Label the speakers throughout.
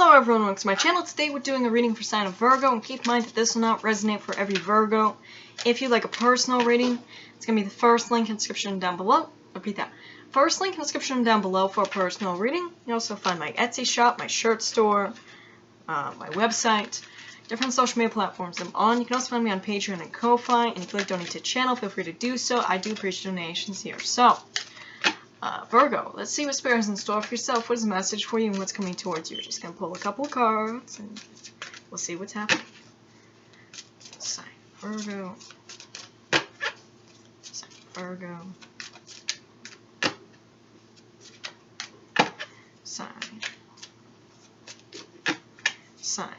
Speaker 1: Hello everyone, welcome to my channel. Today we're doing a reading for sign of Virgo, and keep in mind that this will not resonate for every Virgo. If you'd like a personal reading, it's going to be the first link in the description down below. Repeat that. First link in the description down below for a personal reading. You also find my Etsy shop, my shirt store, my website, different social media platforms I'm on. You can also find me on Patreon and Ko-Fi, and if you'd like to donate to the channel, feel free to do so. I do appreciate donations here. So, Virgo, let's see what Spirit has in store for yourself. What is the message for you and what's coming towards you? We're just going to pull a couple of cards and we'll see what's happening. Sign Virgo. Sign Virgo. Sign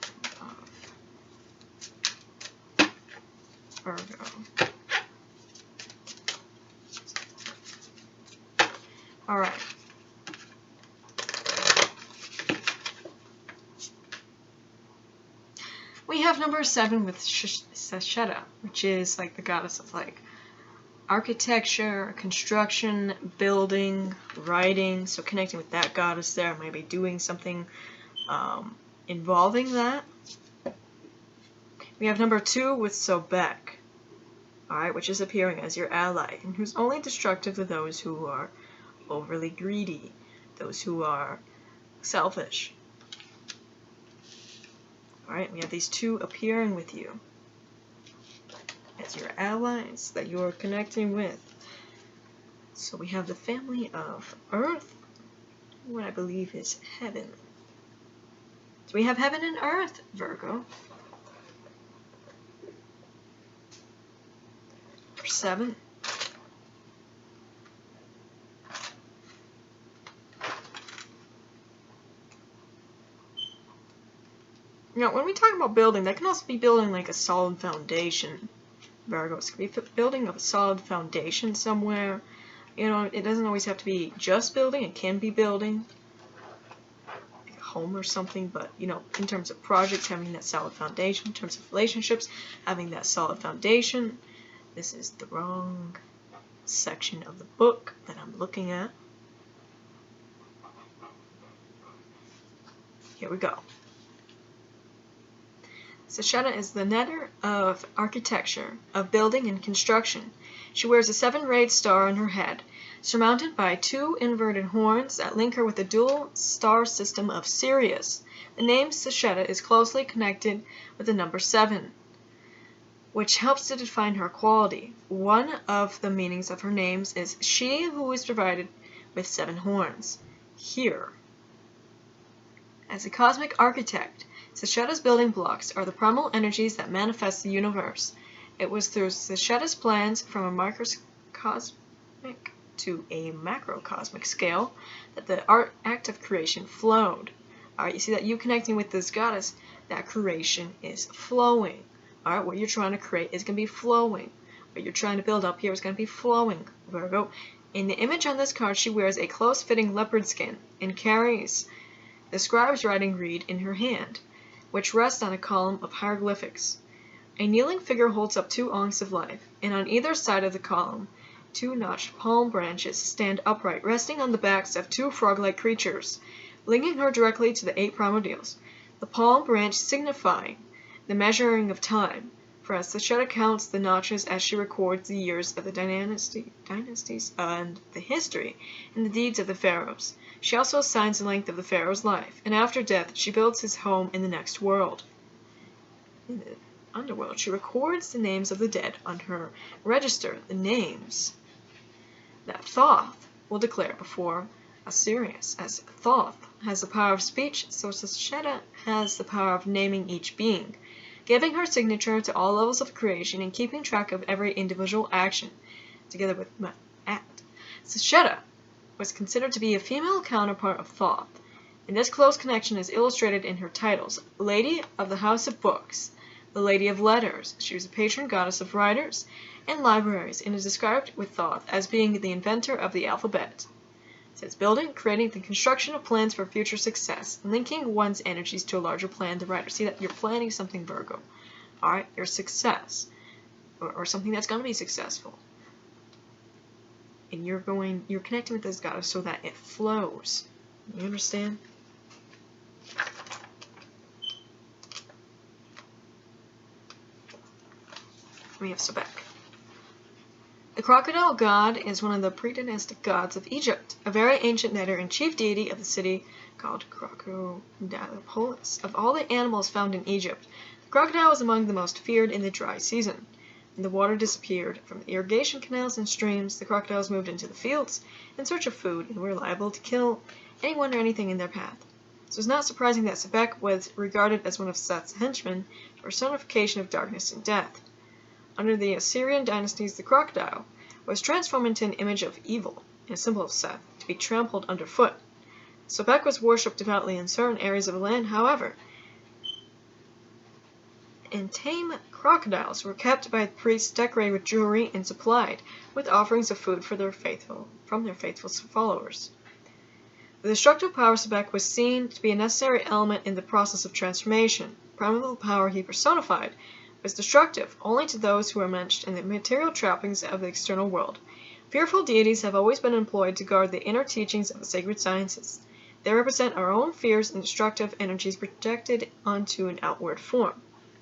Speaker 1: of Virgo. Alright. We have number 7 with Sesheta, which is like the goddess of like architecture, construction, building, writing. So connecting with that goddess there, maybe doing something involving that. We have number 2 with Sobek, alright, which is appearing as your ally, and who's only destructive to those who are overly greedy, those who are selfish. Alright, we have these two appearing with you as your allies that you are connecting with. So we have the family of Earth, what I believe is Heaven. So we have Heaven and Earth, Virgo. For 7. Now, when we talk about building, that can also be building like a solid foundation, Virgo. It could be building of a solid foundation somewhere. You know, it doesn't always have to be just building. It can be building like a home or something, but, you know, in terms of projects, having that solid foundation. In terms of relationships, having that solid foundation. This is the wrong section of the book that I'm looking at. Here we go. Sesheta is the netter of architecture, of building and construction. She wears a 7-rayed star on her head, surmounted by 2 inverted horns that link her with the dual star system of Sirius. The name Sesheta is closely connected with the number 7, which helps to define her quality. One of the meanings of her names is she who is provided with 7 horns. Here, as a cosmic architect, Sesheta's building blocks are the primal energies that manifest the universe. It was through Sesheta's plans from a microcosmic to a macrocosmic scale that the act of creation flowed. Alright, you see that you connecting with this goddess, that creation is flowing. Alright, what you're trying to create is going to be flowing. What you're trying to build up here is going to be flowing, Virgo. In the image on this card, she wears a close-fitting leopard skin and carries the scribe's writing reed in her hand, which rests on a column of hieroglyphics. A kneeling figure holds up 2 onks of life, and on either side of the column, 2 notched palm branches stand upright, resting on the backs of 2 frog-like creatures, linking her directly to the 8 primordials. The palm branch signifying the measuring of time, for as Sesheta counts the notches as she records the years of the dynasties and the history and the deeds of the pharaohs. She also assigns the length of the pharaoh's life, and after death she builds his home in the next world. In the underworld, she records the names of the dead on her register, the names that Thoth will declare before Osiris. As Thoth has the power of speech, so Sesheta has the power of naming each being, giving her signature to all levels of creation and keeping track of every individual action, together with Ma'at. Sesheta was considered to be a female counterpart of Thoth, and this close connection is illustrated in her titles: Lady of the House of Books, the Lady of Letters. She was a patron goddess of writers and libraries, and is described with Thoth as being the inventor of the alphabet. It says building, creating the construction of plans for future success, linking one's energies to a larger plan, the writer. See that you're planning something, Virgo. Alright, your success, or something that's going to be successful. And you're connecting with this goddess so that it flows. You understand? We have Sebek. The crocodile god is one of the pre-dynastic gods of Egypt, a very ancient netter and chief deity of the city called Crocodilopolis. Of all the animals found in Egypt, the crocodile was among the most feared in the dry season. When the water disappeared from the irrigation canals and streams, the crocodiles moved into the fields in search of food and were liable to kill anyone or anything in their path. So it's not surprising that Sebek was regarded as one of Seth's henchmen, a personification of darkness and death. Under the Assyrian dynasties, the crocodile was transformed into an image of evil and a symbol of Seth, to be trampled underfoot. Sebek was worshipped devoutly in certain areas of the land, however, and tame crocodiles were kept by priests decorated with jewelry and supplied with offerings of food from their faithful followers. The destructive power of Sebek was seen to be a necessary element in the process of transformation. Primeval power he personified was destructive only to those who are enmeshed in the material trappings of the external world. Fearful deities have always been employed to guard the inner teachings of the sacred sciences. They represent our own fears and destructive energies projected onto an outward form.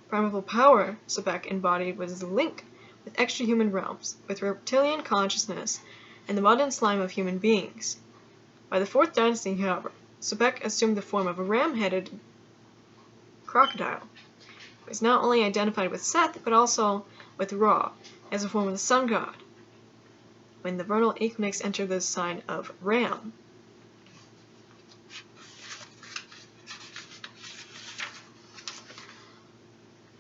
Speaker 1: Primeval power Sebek embodied was the link with extra-human realms, with reptilian consciousness, and the mud and slime of human beings. By the 4th dynasty, however, Sebek assumed the form of a ram-headed crocodile. He was not only identified with Seth, but also with Ra, as a form of the sun god. When the vernal equinox entered the sign of Ram,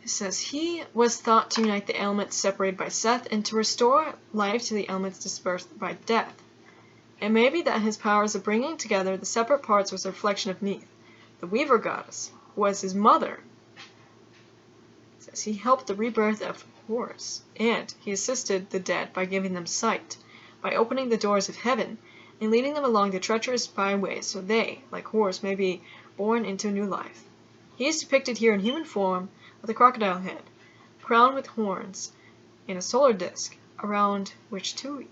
Speaker 1: it says, he was thought to unite the elements separated by Seth and to restore life to the elements dispersed by death. It may be that his powers of bringing together the separate parts was a reflection of Neith, the weaver goddess, who was his mother. It says he helped the rebirth of Horus, and he assisted the dead by giving them sight, by opening the doors of heaven, and leading them along the treacherous byways so they, like Horus, may be born into new life. He is depicted here in human form, with a crocodile head, crowned with horns, and a solar disk, around which 2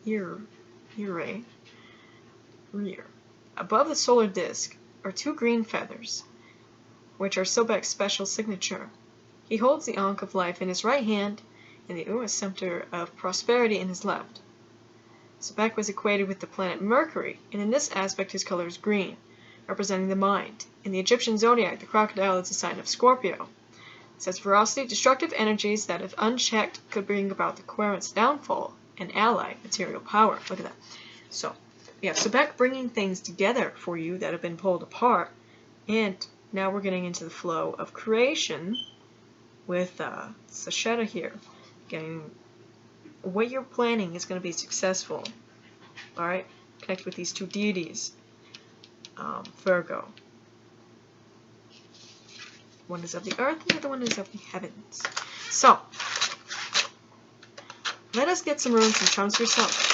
Speaker 1: rear. Above the solar disk are 2 green feathers, which are Sebek's special signature. He holds the Ankh of life in his right hand, and the Uras scepter of prosperity in his left. Sebek was equated with the planet Mercury, and in this aspect his color is green, representing the mind. In the Egyptian zodiac, the crocodile is a sign of Scorpio. It says ferocity, destructive energies that, if unchecked, could bring about the Querent's downfall and ally material power. Look at that. So, we have Sebek bringing things together for you that have been pulled apart, and now we're getting into the flow of creation with Sasheta here. Getting what you're planning is going to be successful. Alright? Connect with these 2 deities. Virgo. One is of the earth, and the other one is of the heavens. So, let us get some runes and charms for yourself.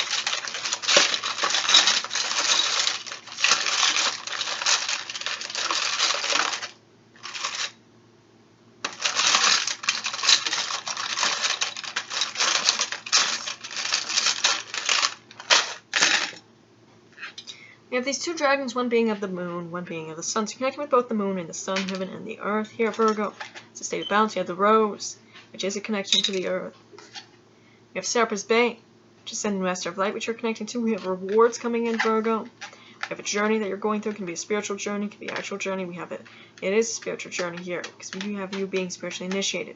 Speaker 1: We have these 2 dragons, one being of the moon, one being of the sun. So connecting with both the moon and the sun, heaven and the earth. Here at Virgo, it's a state of balance. You have the rose, which is a connection to the earth. We have Serapis Bay, which is Ascendant Master of Light, which you're connecting to. We have rewards coming in, Virgo. We have a journey that you're going through. It can be a spiritual journey, it can be an actual journey. We have it. It is a spiritual journey here, because we have you being spiritually initiated.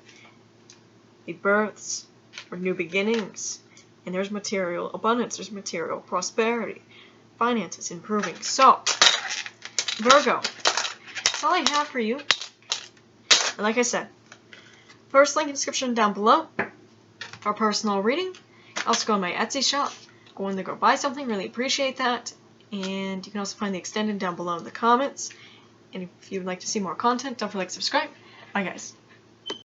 Speaker 1: The births, or new beginnings. And there's material abundance, there's material prosperity. Finances improving. So, Virgo, that's all I have for you. And like I said, first link in the description down below for personal reading. Also go on my Etsy shop. Go in there, go buy something. Really appreciate that. And you can also find the extended down below in the comments. And if you'd like to see more content, don't forget to subscribe. Bye guys.